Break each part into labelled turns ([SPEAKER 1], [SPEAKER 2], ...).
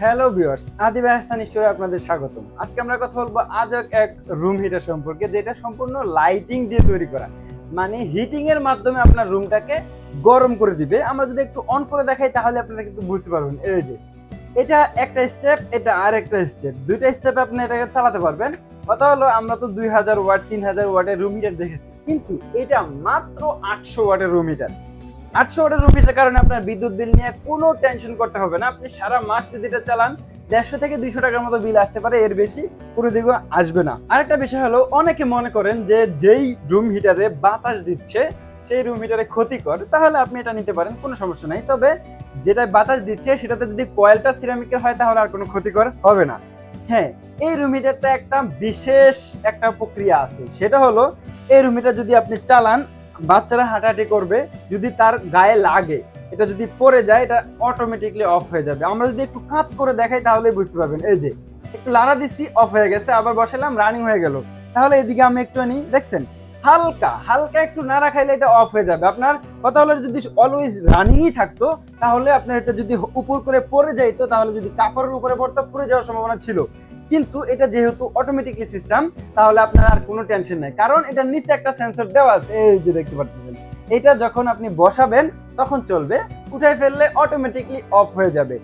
[SPEAKER 1] Hello viewers, Adib Hasan স্টোরে আপনাদের স্বাগতম। আজকে আমরা কথা বলবো আজক এক রুম হিটার সম্পর্কে, যেটা সম্পূর্ণ লাইটিং দিয়ে তৈরি করা, মানে হিটিং এর মাধ্যমে আপনার রুমটাকে গরম করে দিবে। আমরা যদি একটু অন করে দেখাই তাহলে আপনারা কিন্তু বুঝতে পারবেন। এই যে এটা একটা স্টেপ, এটা আর একটা স্টেপ, দুইটা স্টেপে আপনি এটাকে চালাতে পারবেন। কথা হলো আমরা তো 2000 ওয়াট 3000 ওয়াটের রুম হিটার দেখেছি, কিন্তু এটা মাত্র 800 ওয়াটের রুম হিটার। 800 ওয়াটের রুম হিটার কারণে আপনার বিদ্যুৎ বিল নিয়ে কোনো টেনশন করতে হবে না। আপনি সারা মাস যদি এটা চালান 150 থেকে 200 টাকার মতো বিল আসতে পারে, এর বেশি কোনো দিকে আসবে না। আরেকটা বিষয় হলো, অনেকে মনে করেন যে যেই রুম হিটারে বাতাস দিচ্ছে সেই রুম হিটারে ক্ষতিকর, তাহলে আপনি এটা নিতে পারেন, কোনো সমস্যা নাই। তবে যেটা বাতাস দিচ্ছে সেটাতে যদি কয়েলটা সিরামিকের হয় তাহলে আর কোনো ক্ষতিকর হবে না। হ্যাঁ, এই রুম হিটারটা একটা বিশেষ একটা প্রক্রিয়া আছে, সেটা হলো এই রুম হিটার যদি আপনি চালান, বাচ্চারা হাঁটাহাঁটি করবে, যদি তার গায়ে লাগে, এটা যদি পড়ে যায়, এটা অটোমেটিকলি অফ হয়ে যাবে। আমরা যদি একটু কাত করে দেখাই তাহলে বুঝতে পারবেন। এই যে একটু লাড়া দিচ্ছি, অফ হয়ে গেছে, আবার বসালাম, রানিং হয়ে গেল। তাহলে এদিকে আমি একটু আনি, দেখছেন, হালকা হালকা একটু না রাখাইলে এটা অফ হয়ে যাবে। আপনার কথা হলো যদি অলওয়েজ রানিংই থাকতো তাহলে আপনার এটা যদি উপর করে পড়ে যাইতো, তাহলে যদি কাপড়ের উপরে পড়তো পড়ে যাওয়ার সম্ভাবনা ছিল। কিন্তু এটা যেহেতু অটোমেটিকলি সিস্টেম, তাহলে আপনার আর কোনো টেনশন নেই, কারণ এটার নিচে একটা সেন্সর দেওয়া আছে, এই যে দেখতে পাচ্ছেন। এটা যখন আপনি বসাবেন তখন চলবে, উঠাই ফেললে অটোমেটিকলি অফ হয়ে যাবে।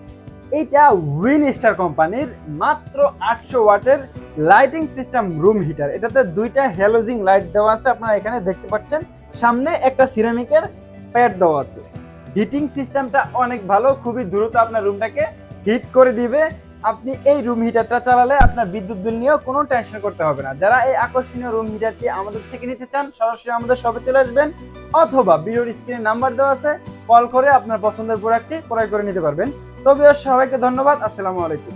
[SPEAKER 1] এইটা উইনস্টার কোম্পানির মাত্র 800 ওয়াটের লাইটিং সিস্টেম রুম হিটার। এটাতে দুইটা হ্যালোজিং লাইট দেওয়া আছে, আপনারা এখানে দেখতে পাচ্ছেন। সামনে একটা সিরামিকের প্যাড দেওয়া আছে। হিটিং সিস্টেমটা অনেক ভালো, খুবই দ্রুত আপনার রুমটাকে হিট করে দিবে। আপনি এই রুম হিটারটা চালালে আপনার বিদ্যুৎ বিল নিয়েও কোনো টেনশন করতে হবে না। যারা এই আকর্ষণীয় রুম হিটারটি আমাদের থেকে নিতে চান, সরাসরি আমাদের শপে চলে আসবেন, অথবা ভিডিওর স্ক্রিনে নাম্বার দেওয়া আছে, কল করে আপনার পছন্দের প্রোডাক্টটি ক্রয় করে নিতে পারবেন। তবে সবাইকে ধন্যবাদ। আসসালামু আলাইকুম।